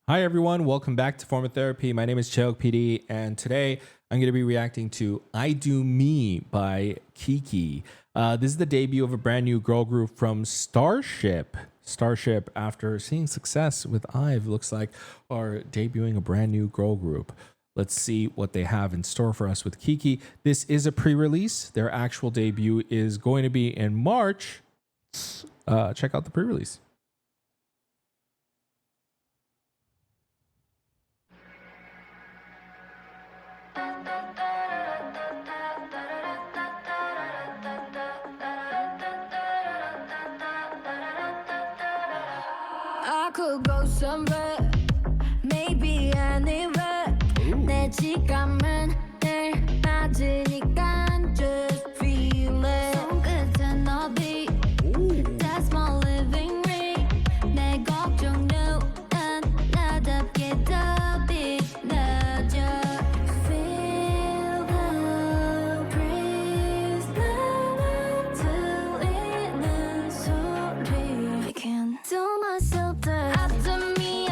Hi everyone, welcome back to Form of Therapy. My name is KiiiKiii, and today I'm going to be reacting to I Do Me by KiiiKiii. This is the debut of a brand new girl group from Starship. Starship, after seeing success with IVE, looks like are debuting a brand new girl group. Let's see what they have in store for us with KiiiKiii. This is a pre-release. Their actual debut is going to be in March. Check out the pre-release. I could go somewhere, maybe anywhere. 내 지갑은 늘 맞으니까 just feel it. 손끝은 너비, that's my living ring. 내 걱정은 나답게 더 빛나죠. Feel the breeze, 나만 들리는 소리. I can't tell myself that I do me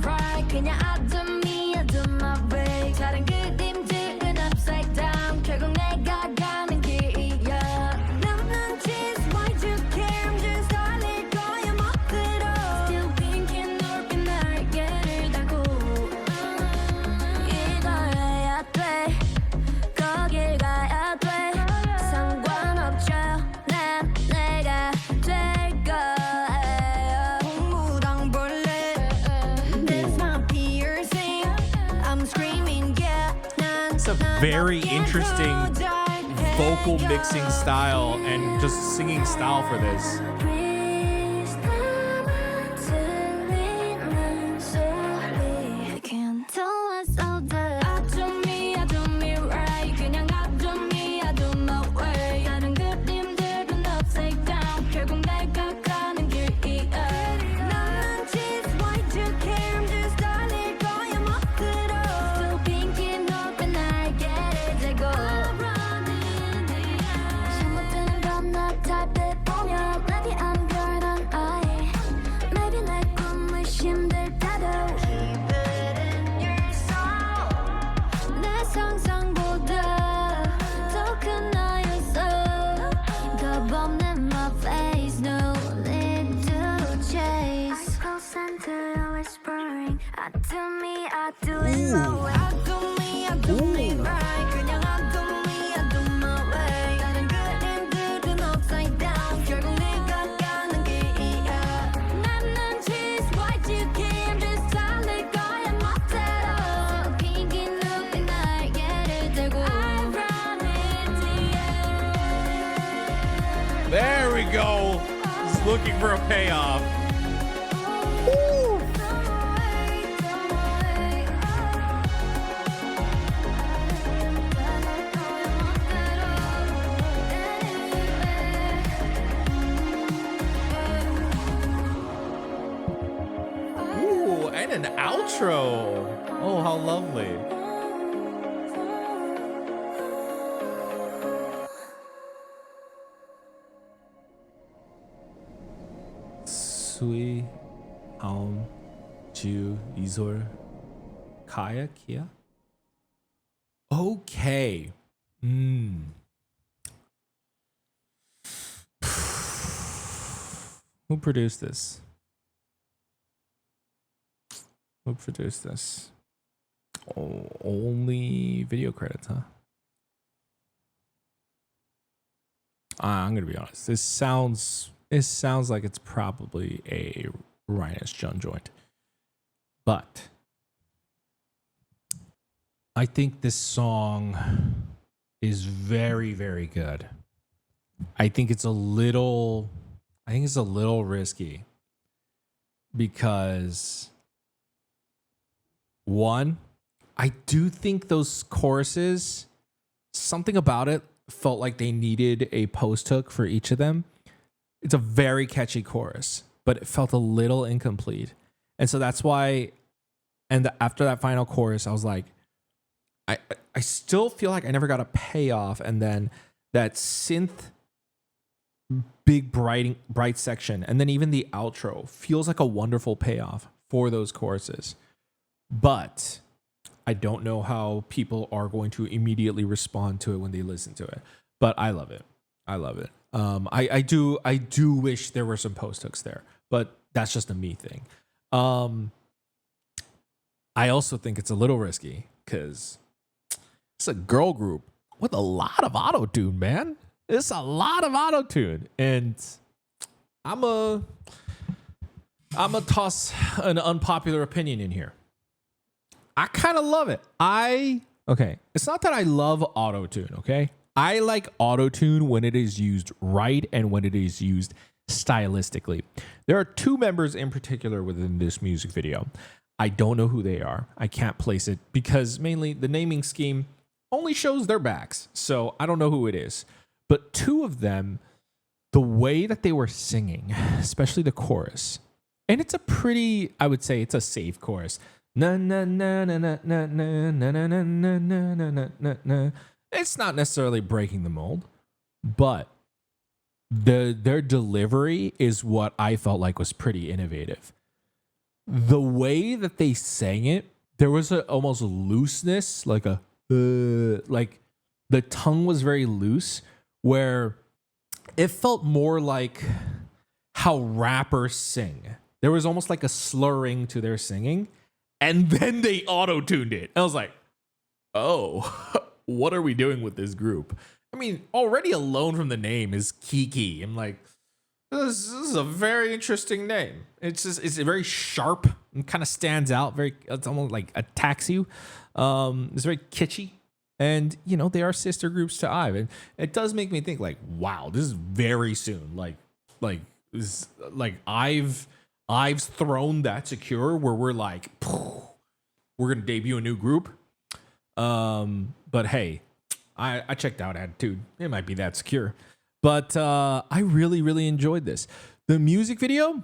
right. 그냥 I do me my way. 다른 그림들은 upside down. 결국 내가 가는 길이야. 남는 cheese, why'd you care? I'm just 달릴 거야 멋대로. Still thinking 넓은 날개를 달고 이걸 해야 돼. 거길 가야 돼. 상관없죠. 난 내가 될 거예요. 동무당벌레. This my piercing. I'm screaming, yeah. It's a very interesting vocal mixing style and just singing style for this. I do me, I do it my way. I do me right. 그냥 I do my way. 다른 그림들은 upside down. 결국 내가 가는 길이야. 나는 cheese, why'd you care? I'm just 달릴 거야 멋대로. 빈긴 눈빛 날개를 들고 I run in the air. There we go. Just looking for a payoff. And an outro. Oh, how lovely. Sui, Aum, Ju, Izor, Kaya, Kia. Okay. Who produced this? Who produced this? Oh, only video credits, huh? I'm gonna be honest. This sounds like it's probably a Rhinus Jun joint, but I think this song is very, very good. I think it's a little risky because. One, I do think those choruses, something about it felt like they needed a post hook for each of them. It's a very catchy chorus, but it felt a little incomplete. And so that's why, after that final chorus, I was like, I still feel like I never got a payoff. And then that synth big bright section, and then even the outro feels like a wonderful payoff for those choruses. But I don't know how people are going to immediately respond to it when they listen to it. But I love it. I love it. I do wish there were some post hooks there, but that's just a me thing. I also think it's a little risky because it's a girl group with a lot of auto tune, man. It's a lot of auto tune, and I'm a toss an unpopular opinion in here. I kind of love it. Okay. It's not that I love auto tune. Okay. I like auto tune when it is used right and when it is used stylistically. There are two members in particular within this music video. I don't know who they are. I can't place it because mainly the naming scheme only shows their backs. So I don't know who it is. But two of them, the way that they were singing, especially the chorus, and it's a pretty, I would say it's a safe chorus. Na na na na na na na na na na na na na na na. It's not necessarily breaking the mold, but their delivery is what I felt like was pretty innovative. The way that they sang it, there was a almost looseness, like like the tongue was very loose, where it felt more like how rappers sing. There was almost like a slurring to their singing, and then they auto-tuned it. I was like, oh, what are we doing with this group? I mean, already alone from the name is KiiiKiii. I'm like, this is a very interesting name. It's very sharp and kind of stands out. It's almost like attacks you. It's very kitschy. And, you know, they are sister groups to IVE. And it does make me think like, wow, this is very soon. I've's thrown that secure where we're like, we're going to debut a new group. But hey, I checked out Attitude. It might be that secure. But I really, really enjoyed this. The music video,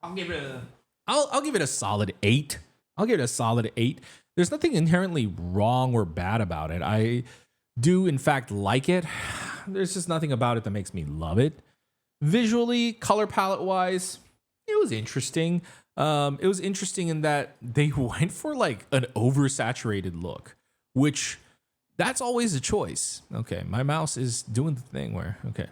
I'll give it a solid 8. I'll give it a solid 8. There's nothing inherently wrong or bad about it. I do, in fact, like it. There's just nothing about it that makes me love it. Visually, color palette wise, it was interesting. It was interesting in that they went for like an oversaturated look, which that's always a choice. Okay, my mouse is doing the thing where, okay.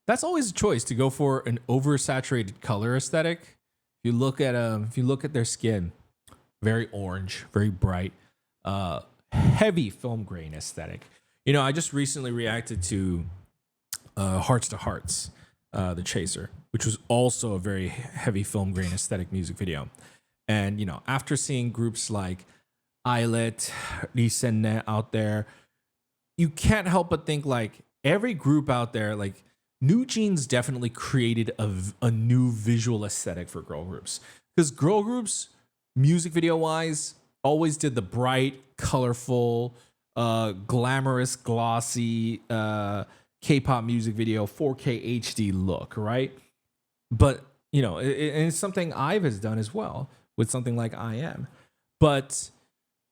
That's always a choice to go for an oversaturated color aesthetic. If you look at their skin, very orange, very bright, heavy film grain aesthetic. You know, I just recently reacted to Hearts to Hearts, the Chaser, which was also a very heavy film grain aesthetic music video. And, you know, after seeing groups like Islet, Risenne out there, you can't help but think like every group out there, like New Jeans definitely created a new visual aesthetic for girl groups. Because girl groups, music video wise, always did the bright, colorful, glamorous, glossy K-pop music video, 4K HD look, right? But, you know, and it's something IVE has done as well with something like I Am. But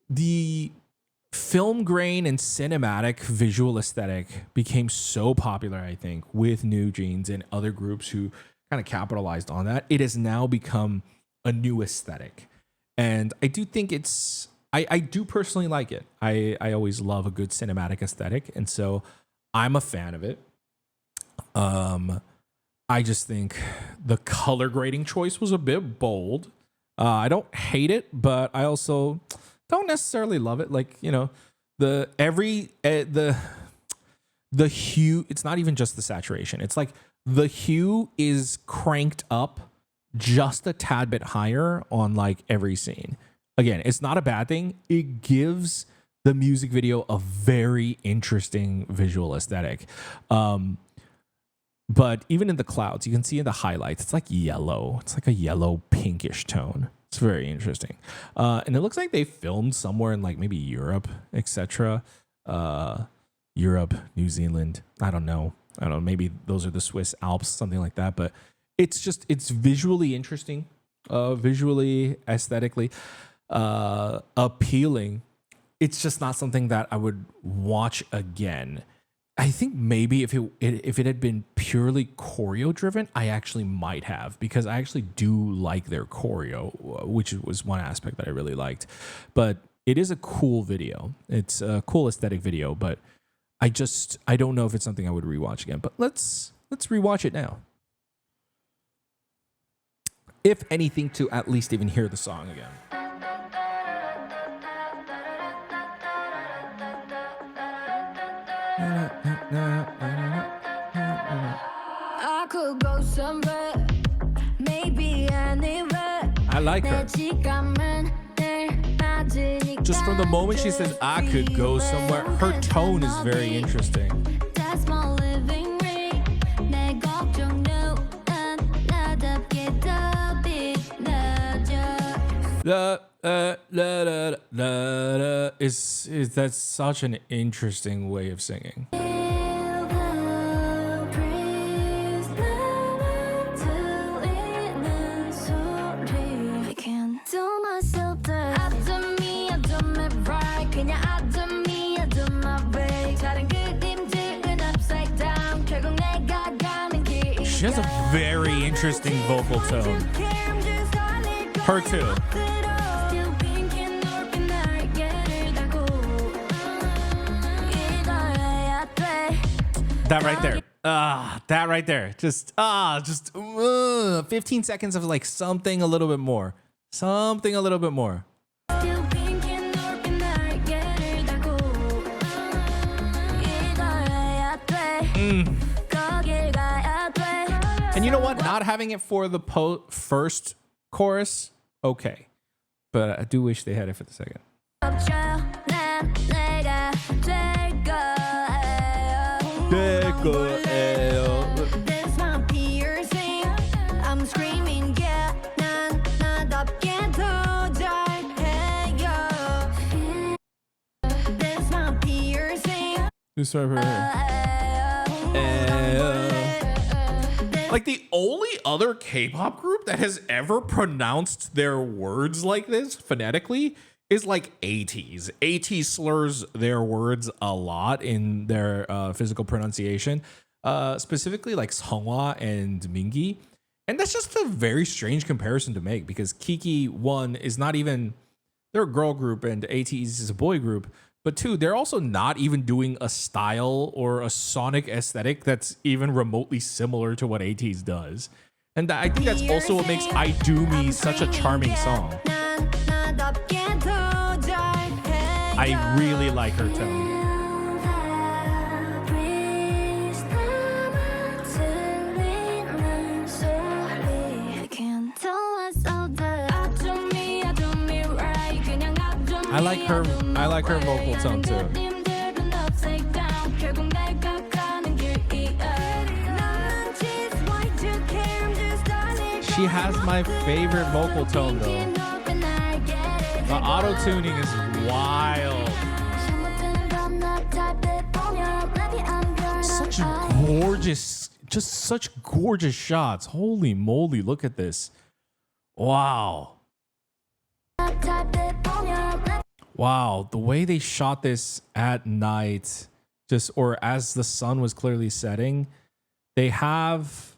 the film grain and cinematic visual aesthetic became so popular, I think, with New Jeans and other groups who kind of capitalized on that. It has now become a new aesthetic. And I do think I do personally like it. I always love a good cinematic aesthetic. And so I'm a fan of it. I just think the color grading choice was a bit bold. I don't hate it, but I also don't necessarily love it. Like, you know, the hue, it's not even just the saturation. It's like the hue is cranked up just a tad bit higher on like every scene. Again, it's not a bad thing. It gives the music video a very interesting visual aesthetic. But even in the clouds, you can see in the highlights, it's like yellow. It's like a yellow pinkish tone. It's very interesting. And it looks like they filmed somewhere in like maybe Europe, etc. Europe, New Zealand. I don't know. Maybe those are the Swiss Alps, something like that. But it's visually interesting, visually, aesthetically appealing. It's just not something that I would watch again. I think maybe if it had been purely choreo driven, I actually might have, because I actually do like their choreo, which was one aspect that I really liked. But it is a cool video. It's a cool aesthetic video, but I don't know if it's something I would rewatch again. But let's rewatch it now. If anything, to at least even hear the song again. I could go somewhere, maybe anywhere. I like her. Just from the moment she says I could go somewhere, her tone is very interesting. That's my living ring. 내 걱정 누군 나답게 더 빛나줘. Is that's such an interesting way of singing. She has a very interesting vocal tone. Her too. That right there. That right there. Just 15 seconds of like something a little bit more. Something a little bit more. And you know what? Not having it for the first chorus, okay. But I do wish they had it for the second. This my piercing. I'm screaming, yeah. 나답게 더 잘해요. This my piercing. Who's her? Like the only other K-pop group that has ever pronounced their words like this phonetically is like ATEEZ. ATEEZ slurs their words a lot in their physical pronunciation, specifically like Seonghwa and Mingi. And that's just a very strange comparison to make, because KiiKiii, one, is not even, they're a girl group and ATEEZ is a boy group. But two, they're also not even doing a style or a sonic aesthetic that's even remotely similar to what ATEEZ does. And I think that's also what makes I Do Me such a charming song. I really like her tone. I like her vocal tone too. She has my favorite vocal tone though. The auto-tuning is wild. Such gorgeous, just such gorgeous shots. Holy moly, look at this. Wow. Wow, the way they shot this at night, just, or as the sun was clearly setting, they have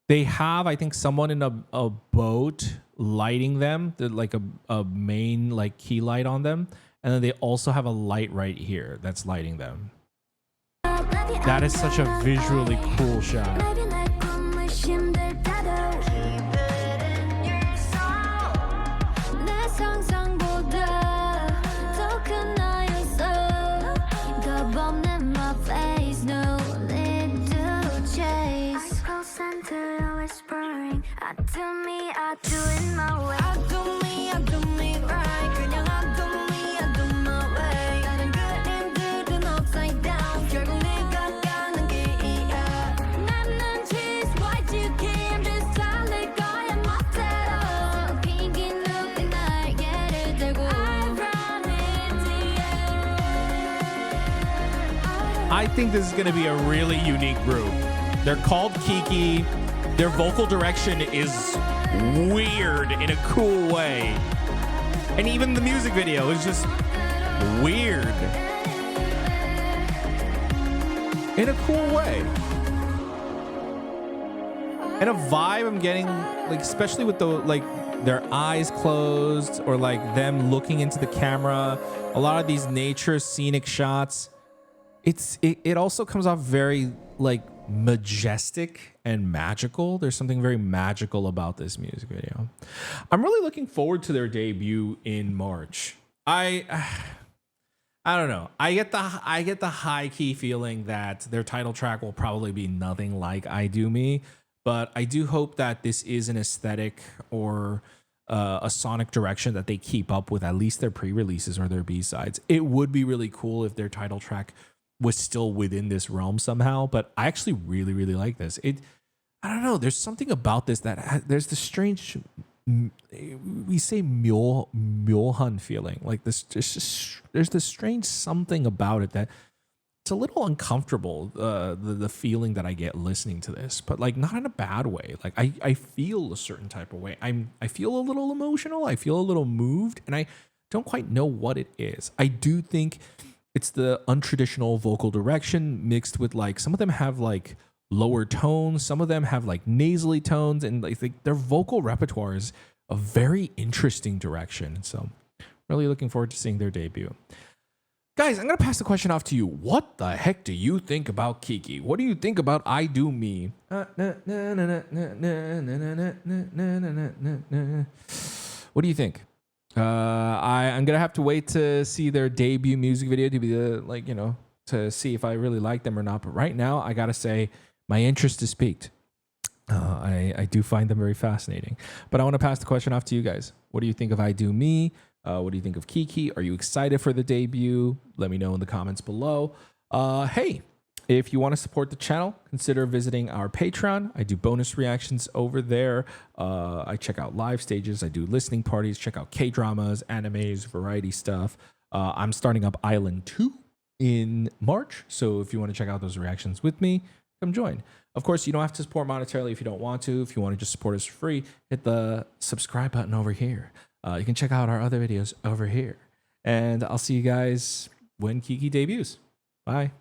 I think someone in a boat lighting them, like a main like key light on them, and then they also have a light right here that's lighting them. That is such a visually cool shot. I do me, I do it my way. I do me right. 그냥 I do me, I do my way. 다른 그림들은 upside down. 결국 내가 가는 길이야. 나는 cheese, Y2K, I'm just 달릴 거야 멋대로. 핑계 눈빛 날개를 들고. I promise you. I think this is going to be a really unique group. They're called KiiKiii. Their vocal direction is weird in a cool way. And even the music video is just weird. in a cool way. And a vibe I'm getting, like, especially with the, like, their eyes closed or like them looking into the camera, a lot of these nature scenic shots. It also comes off very like majestic and magical. There's something very magical about this music video. I'm really looking forward to their debut in March. I don't know. I get the high key feeling that their title track will probably be nothing like I Do Me, but I do hope that this is an aesthetic or a sonic direction that they keep up with at least their pre-releases or their B-sides. It would be really cool if their title track was still within this realm somehow, but I actually really, really like this. I don't know. There's something about this that there's this strange, we say 묘한 feeling. Like this, there's this strange something about it that it's a little uncomfortable. The feeling that I get listening to this, but like not in a bad way. Like I feel a certain type of way. I feel a little emotional. I feel a little moved, and I don't quite know what it is. I do think it's the untraditional vocal direction mixed with like some of them have like lower tones, some of them have like nasally tones, and like their vocal repertoire is a very interesting direction. So really looking forward to seeing their debut. Guys, I'm gonna pass the question off to you. What the heck do you think about KiiiKiii? What do you think about I Do Me? What do you think? I'm gonna have to wait to see their debut music video to be to see if I really like them or not. But right now, I gotta say my interest is piqued. I do find them very fascinating. But I want to pass the question off to you guys. What do you think of I Do Me? What do you think of KiiiKiii? Are you excited for the debut? Let me know in the comments below. Hey, if you want to support the channel, consider visiting our Patreon. I do bonus reactions over there. I check out live stages. I do listening parties. Check out K-dramas, animes, variety stuff. I'm starting up Island 2 in March. So if you want to check out those reactions with me, come join. Of course, you don't have to support monetarily if you don't want to. If you want to just support us for free, hit the subscribe button over here. You can check out our other videos over here. And I'll see you guys when KiiiKiii debuts. Bye.